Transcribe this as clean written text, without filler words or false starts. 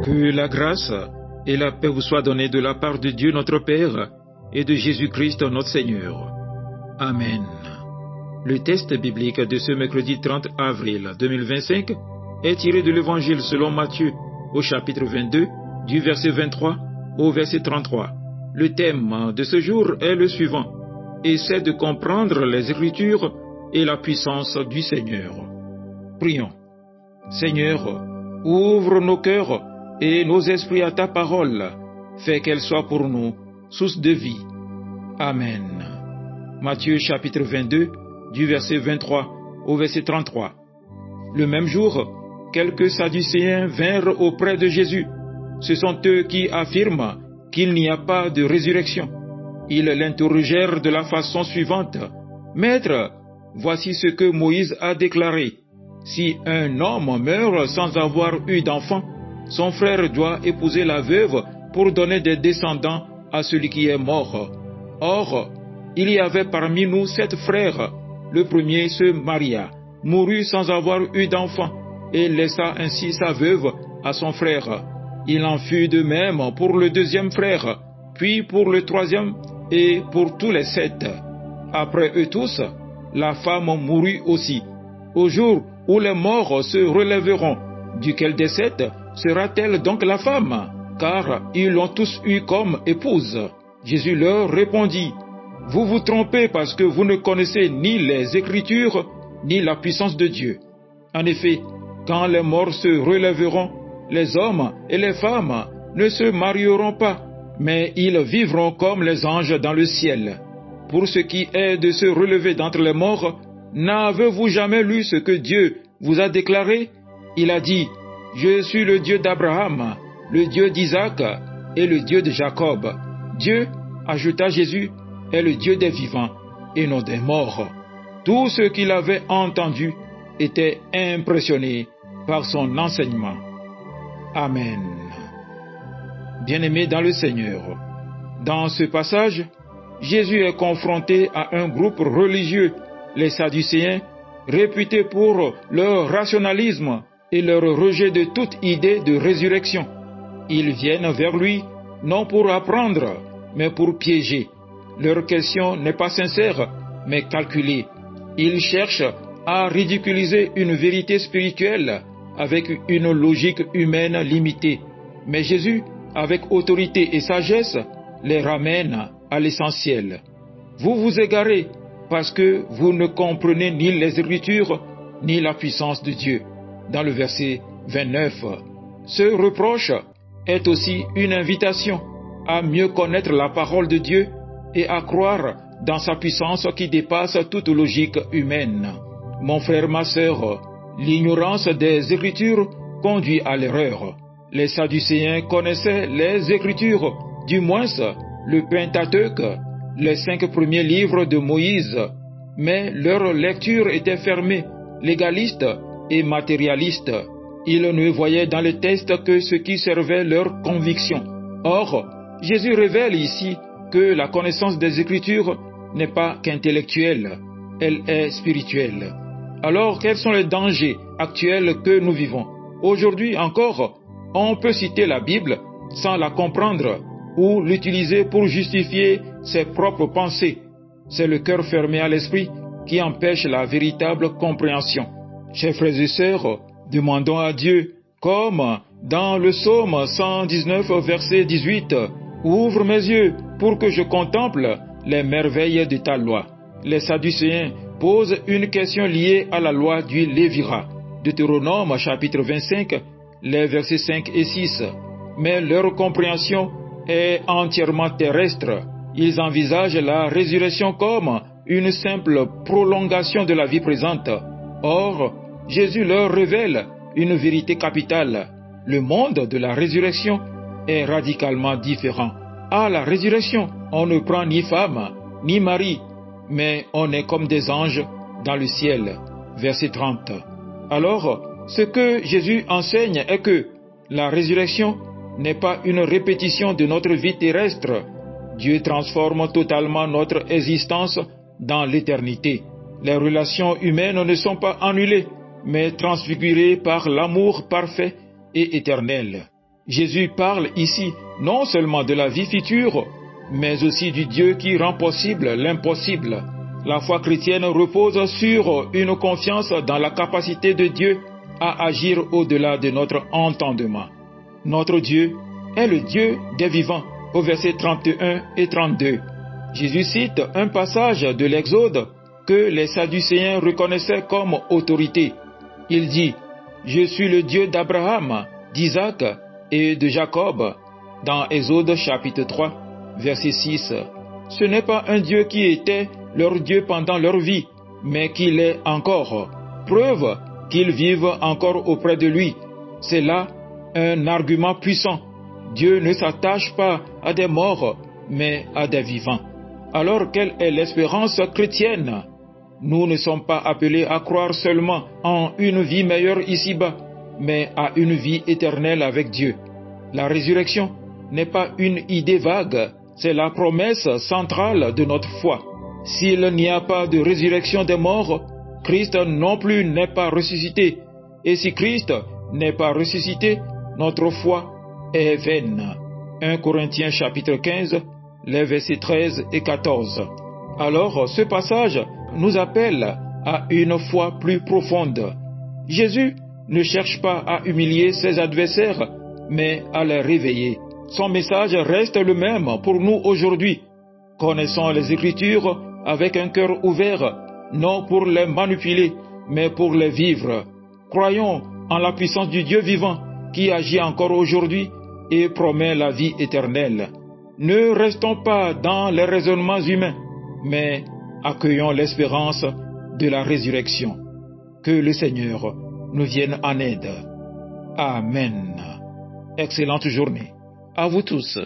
Que la grâce et la paix vous soient données de la part de Dieu notre Père et de Jésus-Christ notre Seigneur. Amen. Le texte biblique de ce mercredi 30 avril 2025 est tiré de l'Évangile selon Matthieu au chapitre 22, du verset 23 au verset 33. Le thème de ce jour est le suivant: essaie de comprendre les Écritures et la puissance du Seigneur. Prions. Seigneur, ouvre nos cœurs et nos esprits à ta parole. Fais qu'elle soit pour nous source de vie. Amen. Matthieu chapitre 22, du verset 23 au verset 33. Le même jour, quelques Sadducéens vinrent auprès de Jésus. Ce sont eux qui affirment qu'il n'y a pas de résurrection. Ils l'interrogèrent de la façon suivante: Maître, voici ce que Moïse a déclaré. Si un homme meurt sans avoir eu d'enfant, son frère doit épouser la veuve pour donner des descendants à celui qui est mort. Or, il y avait parmi nous 7 frères. Le premier se maria, mourut sans avoir eu d'enfant, et laissa ainsi sa veuve à son frère. Il en fut de même pour le deuxième frère, puis pour le troisième, et pour tous les 7. Après eux tous, la femme mourut aussi. Au jour où les morts se relèveront, duquel des 7 sera-t-elle donc la femme? Car ils l'ont tous eu comme épouse. Jésus leur répondit: Vous vous trompez parce que vous ne connaissez ni les Écritures, ni la puissance de Dieu. En effet, quand les morts se relèveront, les hommes et les femmes ne se marieront pas, mais ils vivront comme les anges dans le ciel. Pour ce qui est de se relever d'entre les morts, n'avez-vous jamais lu ce que Dieu vous a déclaré? Il a dit: Je suis le Dieu d'Abraham, le Dieu d'Isaac et le Dieu de Jacob. Dieu, ajouta Jésus, est le Dieu des vivants et non des morts. Tous ceux qui l'avaient entendu étaient impressionnés par son enseignement. Amen. Bien-aimés dans le Seigneur, dans ce passage, Jésus est confronté à un groupe religieux, les Sadducéens, réputés pour leur rationalisme et leur rejet de toute idée de résurrection. Ils viennent vers lui non pour apprendre, mais pour piéger. Leur question n'est pas sincère, mais calculée. Ils cherchent à ridiculiser une vérité spirituelle avec une logique humaine limitée. Mais Jésus, avec autorité et sagesse, les ramène à l'essentiel. Vous vous égarez parce que vous ne comprenez ni les Écritures, ni la puissance de Dieu. Dans le verset 29, ce reproche est aussi une invitation à mieux connaître la parole de Dieu et à croire dans sa puissance qui dépasse toute logique humaine. Mon frère, ma sœur, l'ignorance des Écritures conduit à l'erreur. Les Sadducéens connaissaient les Écritures, du moins le Pentateuque, les 5 premiers livres de Moïse, mais leur lecture était fermée, légaliste et matérialiste. Ils ne voyaient dans les textes que ce qui servait leur conviction. Or, Jésus révèle ici que la connaissance des Écritures n'est pas qu'intellectuelle, elle est spirituelle. Alors, quels sont les dangers actuels que nous vivons? Aujourd'hui encore, on peut citer la Bible sans la comprendre ou l'utiliser pour justifier ses propres pensées. C'est le cœur fermé à l'esprit qui empêche la véritable compréhension. Chers frères et sœurs, demandons à Dieu, comme dans le psaume 119, verset 18, « Ouvre mes yeux pour que je contemple les merveilles de ta loi. » Les Sadducéens posent une question liée à la loi du Lévirat. Deutéronome chapitre 25, les versets 5 et 6. Mais leur compréhension est entièrement terrestre. Ils envisagent la résurrection comme une simple prolongation de la vie présente. Or, Jésus leur révèle une vérité capitale. Le monde de la résurrection est radicalement différent. À la résurrection, on ne prend ni femme, ni mari, mais on est comme des anges dans le ciel. Verset 30. Alors, ce que Jésus enseigne est que la résurrection n'est pas une répétition de notre vie terrestre. Dieu transforme totalement notre existence dans l'éternité. Les relations humaines ne sont pas annulées, mais transfigurées par l'amour parfait et éternel. Jésus parle ici non seulement de la vie future, mais aussi du Dieu qui rend possible l'impossible. La foi chrétienne repose sur une confiance dans la capacité de Dieu à agir au-delà de notre entendement. Notre Dieu est le Dieu des vivants, au verset 31 et 32. Jésus cite un passage de l'Exode que les Sadducéens reconnaissaient comme autorité. Il dit « Je suis le Dieu d'Abraham, d'Isaac et de Jacob » dans Exode chapitre 3, verset 6. Ce n'est pas un Dieu qui était leur Dieu pendant leur vie, mais qu'il est encore. Preuve qu'ils vivent encore auprès de lui. C'est là un argument puissant. Dieu ne s'attache pas à des morts, mais à des vivants. Alors quelle est l'espérance chrétienne? Nous ne sommes pas appelés à croire seulement en une vie meilleure ici-bas, mais à une vie éternelle avec Dieu. La résurrection n'est pas une idée vague, c'est la promesse centrale de notre foi. S'il n'y a pas de résurrection des morts, Christ non plus n'est pas ressuscité. Et si Christ n'est pas ressuscité, notre foi est vaine. 1 Corinthiens chapitre 15, les versets 13 et 14. Alors, ce passage nous appelle à une foi plus profonde. Jésus ne cherche pas à humilier ses adversaires, mais à les réveiller. Son message reste le même pour nous aujourd'hui. Connaissons les Écritures avec un cœur ouvert, non pour les manipuler, mais pour les vivre. Croyons en la puissance du Dieu vivant qui agit encore aujourd'hui et promet la vie éternelle. Ne restons pas dans les raisonnements humains, mais accueillons l'espérance de la résurrection. Que le Seigneur nous vienne en aide. Amen. Excellente journée à vous tous.